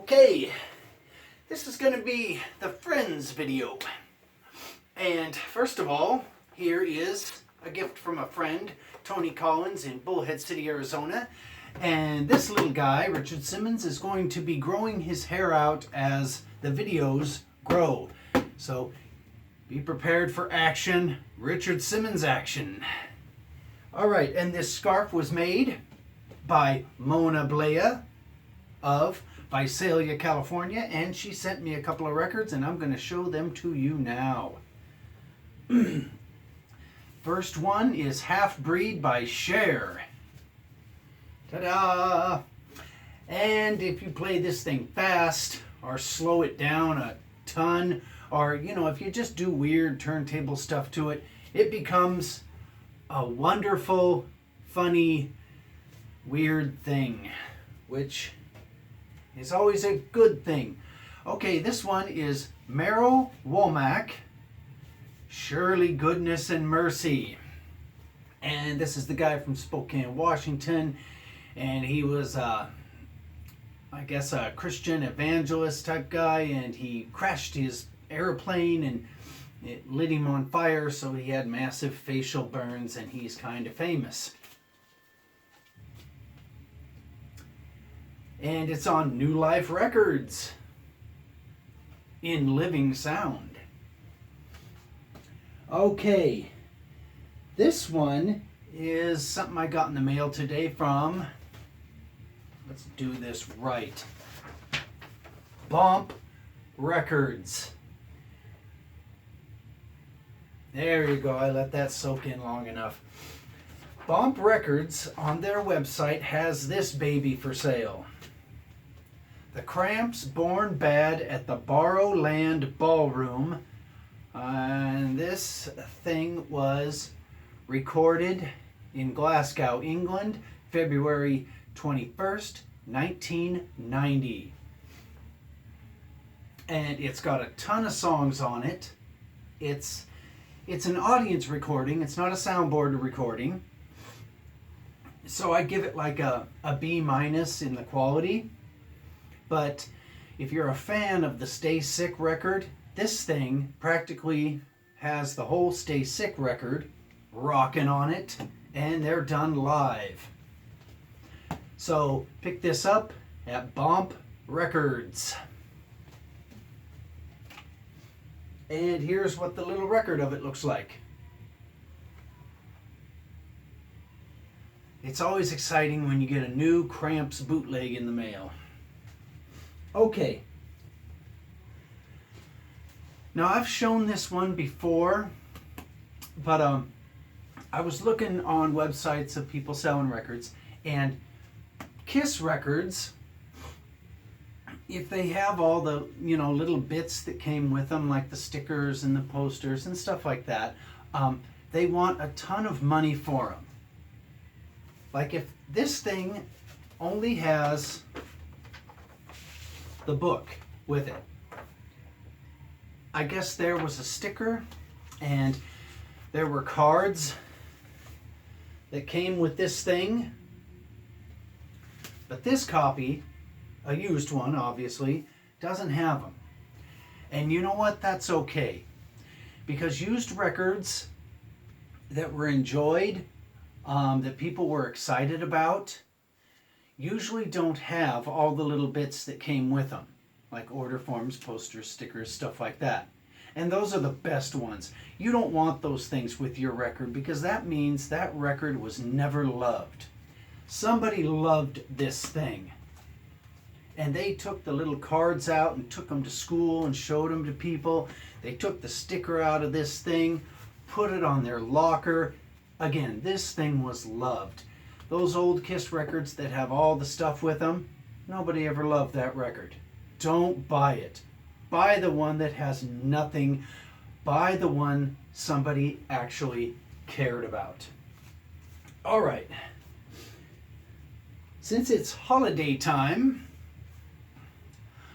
Okay, this is going to be the Friends video. And first of all, here is a gift from a friend, Tony Collins in Bullhead City, Arizona. And this little guy, Richard Simmons, is going to be growing his hair out as the videos grow. So be prepared for action, Richard Simmons action. All right, and this scarf was made by Mona Blea of Visalia, California, and she sent me a couple of records and I'm going to show them to you now. First one is Halfbreed by Cher. Ta-da! And if you play this thing fast or slow it down a ton, or if you just do weird turntable stuff to it, it becomes a wonderful, funny, weird thing, which is always a good thing. Okay, this one is Merrill Womack, Surely Goodness and Mercy. And this is the guy from Spokane, Washington. And he was, I guess, a Christian evangelist type guy. And he crashed his airplane and it lit him on fire. So he had massive facial burns and he's kind of famous. And it's on New Life Records in living sound. Okay, this one is something I got in the mail today from, let's do this right, Bomp Records. There you go, I let that soak in long enough. Bomp Records on their website has this baby for sale. The Cramps Born Bad at the Barrowland Ballroom. And this thing was recorded in Glasgow, England, February 21st, 1990. And it's got a ton of songs on it. It's an audience recording. It's not a soundboard recording. So I give it like a B- in the quality. But if you're a fan of the Stay Sick record, this thing practically has the whole Stay Sick record rocking on it, and they're done live. So pick this up at Bomp Records. And here's what the little record of it looks like. It's always exciting when you get a new Cramps bootleg in the mail. Okay. Now I've shown this one before, but I was looking on websites of people selling records, and Kiss records, if they have all the little bits that came with them, like the stickers and the posters and stuff like that, they want a ton of money for them. Like if this thing only has the book with it, I guess there was a sticker and there were cards that came with this thing, but this copy, a used one obviously, doesn't have them. And you know what, that's okay, because used records that were enjoyed, that people were excited about, usually don't have all the little bits that came with them, like order forms, posters, stickers, stuff like that. And those are the best ones. You don't want those things with your record because that means that record was never loved. Somebody loved this thing. And they took the little cards out and took them to school and showed them to people. They took the sticker out of this thing, put it on their locker. Again, this thing was loved. Those old Kiss records that have all the stuff with them, nobody ever loved that record. Don't buy it. Buy the one that has nothing. Buy the one somebody actually cared about. All right. Since it's holiday time,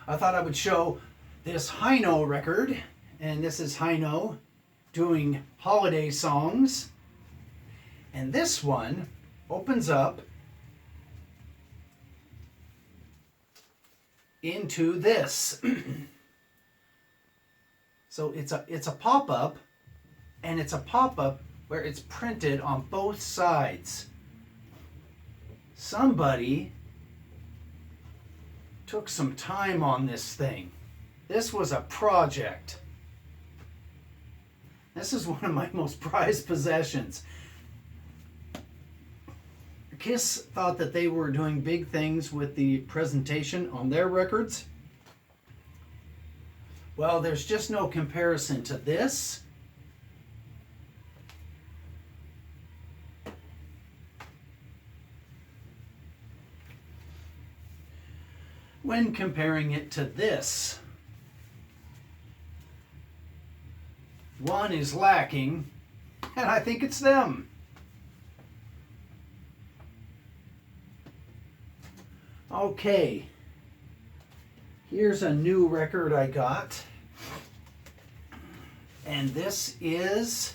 I thought I would show this Hino record. And this is Hino doing holiday songs. And this one opens up into this. So it's a pop-up, and it's a pop-up where it's printed on both sides. Somebody took some time on this thing. This was a project. This is one of my most prized possessions. Kiss thought that they were doing big things with the presentation on their records. Well, there's just no comparison to this. When comparing it to this, one is lacking, and I think it's them. Okay, here's a new record I got, and this is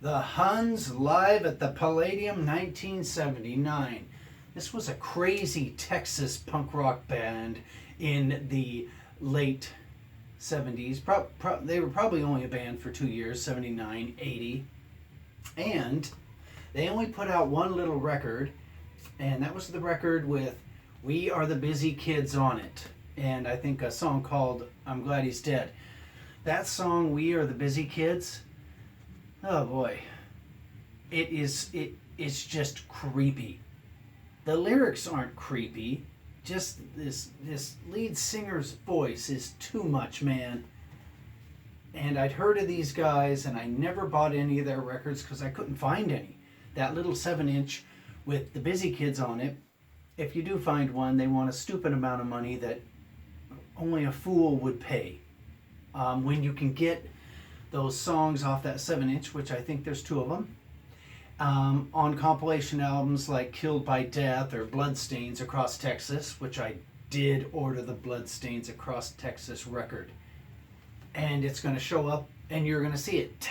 the Huns live at the Palladium 1979. This was a crazy Texas punk rock band in the late 70s. They were probably only a band for 2 years, 79, 80. And they only put out one little record, and that was the record with We Are the Busy Kids on it. And I think a song called I'm Glad He's Dead. That song, We Are the Busy Kids, oh boy. It's just creepy. The lyrics aren't creepy. Just this lead singer's voice is too much, man. And I'd heard of these guys, and I never bought any of their records because I couldn't find any. That little 7-inch with the Busy Kids on it, if you do find one, they want a stupid amount of money that only a fool would pay. When you can get those songs off that 7-inch, which I think there's 2 of them, on compilation albums like Killed by Death or Bloodstains Across Texas, which I did order the Bloodstains Across Texas record. And it's going to show up and you're going to see it.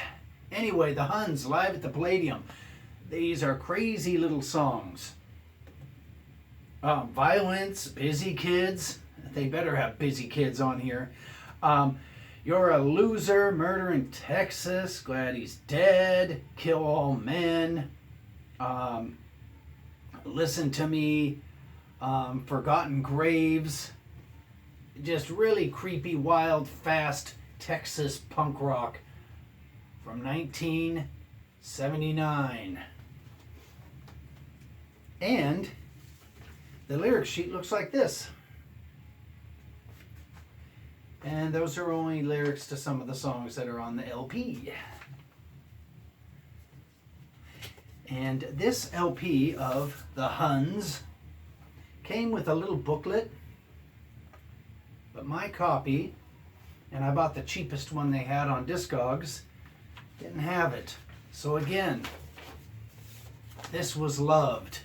Anyway, the Huns live at the Palladium. These are crazy little songs. Violence, Busy Kids. They better have Busy Kids on here. You're a Loser, Murder in Texas, Glad He's Dead, Kill All Men, Listen to Me, Forgotten Graves. Just really creepy, wild, fast Texas punk rock from 1979. And the lyric sheet looks like this. And those are only lyrics to some of the songs that are on the LP. And this LP of the Huns came with a little booklet, but my copy, and I bought the cheapest one they had on Discogs, didn't have it. So again, this was loved.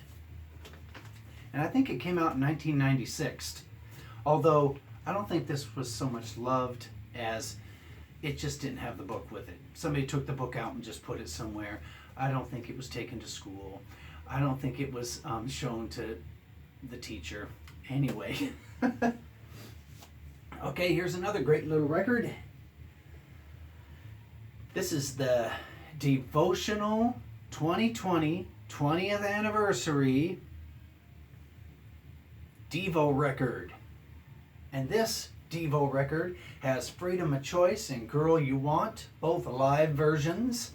And I think it came out in 1996. Although I don't think this was so much loved as it just didn't have the book with it. Somebody took the book out and just put it somewhere. I don't think it was taken to school. I don't think it was shown to the teacher. Anyway. Okay, here's another great little record. This is the Devotional 2020 20th Anniversary Devo record. And this Devo record has Freedom of Choice and Girl You Want, both live versions.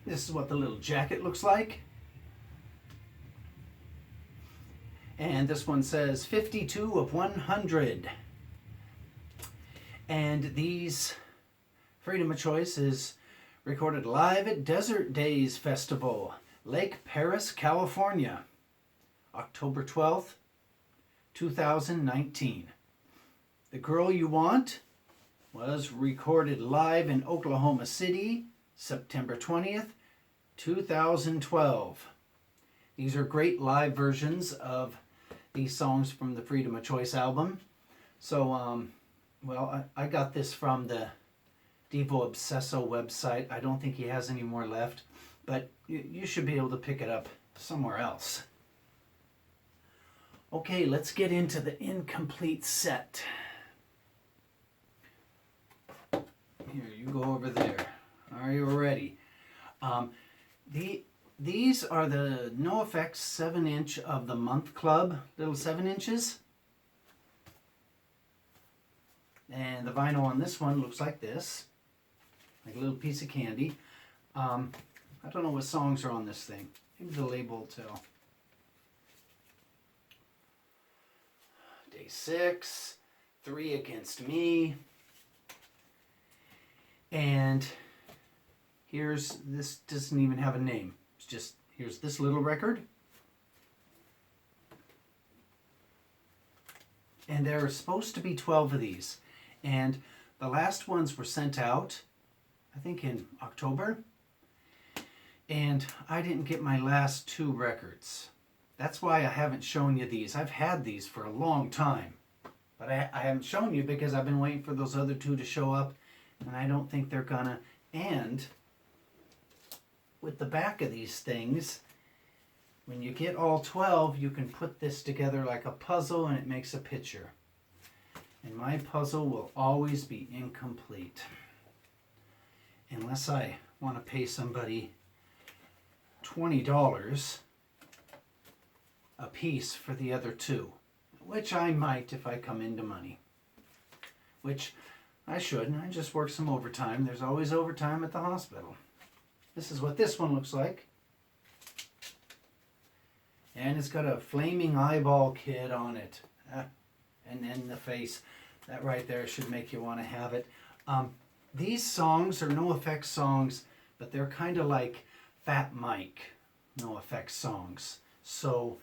This is what the little jacket looks like. And this one says 52 of 100. And these Freedom of Choice is recorded live at Desert Days Festival, Lake Paris, California. October 12th, 2019. The Girl You Want was recorded live in Oklahoma City, September 20th, 2012. These are great live versions of these songs from the Freedom of Choice album. So, well, I got this from the Devo Obsesso website. I don't think he has any more left, but you should be able to pick it up somewhere else. Okay, let's get into the incomplete set. Here, you go over there. Are you ready? These are the NoFX 7-inch of the month club, little 7 inches. And the vinyl on this one looks like this, like a little piece of candy. I don't know what songs are on this thing. Maybe the label will tell. Day 6, 3 Against Me. And here's, this doesn't even have a name. It's just, here's this little record. And there are supposed to be 12 of these. And the last ones were sent out, I think in October. And I didn't get my last 2 records. That's why I haven't shown you these. I've had these for a long time. But I haven't shown you because I've been waiting for those other 2 to show up. And I don't think they're gonna. And with the back of these things, when you get all 12, you can put this together like a puzzle and it makes a picture. And my puzzle will always be incomplete. Unless I want to pay somebody $20 a piece for the other 2. Which I might if I come into money. Which I shouldn't. I just work some overtime. There's always overtime at the hospital. This is what this one looks like. And it's got a flaming eyeball kid on it. And then the face. That right there should make you want to have it. These songs are NoFX songs, but they're kind of like Fat Mike NoFX songs. So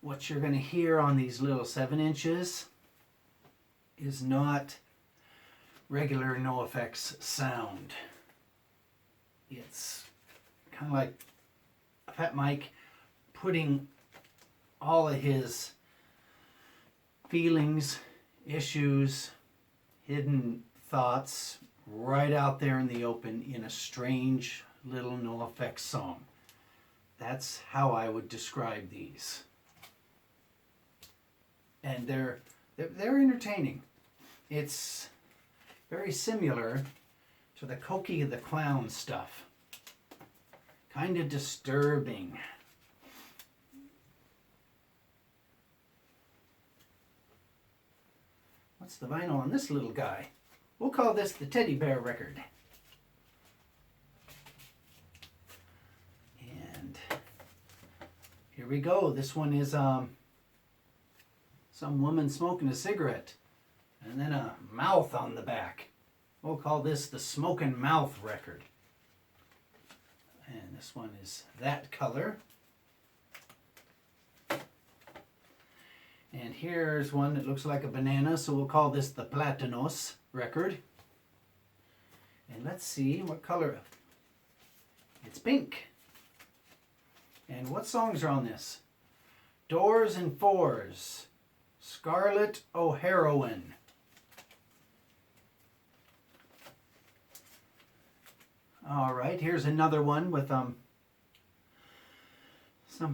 what you're going to hear on these little 7 inches is not regular NoFX sound. It's kind of like Fat Mike putting all of his feelings, issues, hidden thoughts right out there in the open in a strange little NoFX song. That's how I would describe these. And they're entertaining. It's very similar to the Cokie the Clown stuff. Kind of disturbing. What's the vinyl on this little guy? We'll call this the Teddy Bear record. And here we go. This one is some woman smoking a cigarette and then a mouth on the back. We'll call this the Smokin' Mouth record. And this one is that color. And here's one that looks like a banana, so we'll call this the Platanos record. And let's see what color. It's pink. And what songs are on this? Doors and Fours. Scarlet O'Heroin. All right, here's another one with some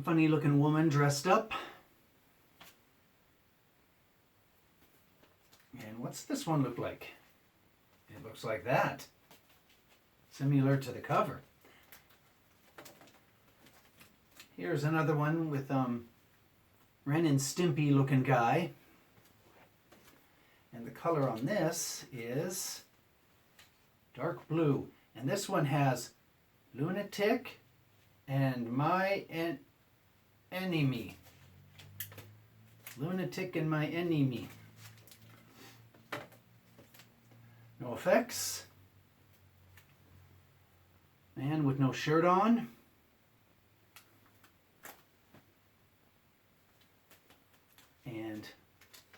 funny looking woman dressed up. And what's this one look like? It looks like that. Similar to the cover. Here's another one with Ren and Stimpy looking guy. And the color on this is dark blue. And this one has Lunatic and My Enemy. Lunatic and My Enemy. NoFX. Man with no shirt on. And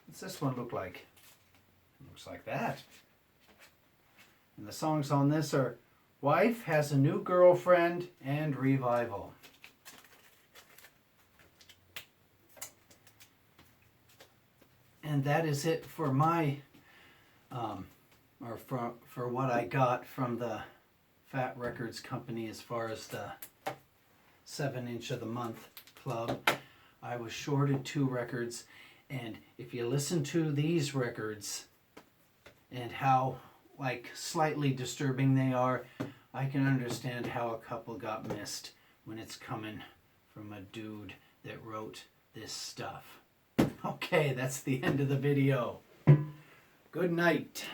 what's this one look like? It looks like that. And the songs on this are Wife Has a New Girlfriend and Revival. And that is it for my for what I got from the Fat Records company as far as the 7-inch of the month club. I was shorted 2 records, and if you listen to these records and how like slightly disturbing they are, I can understand how a couple got missed when it's coming from a dude that wrote this stuff. Okay, that's the end of the video. Good night.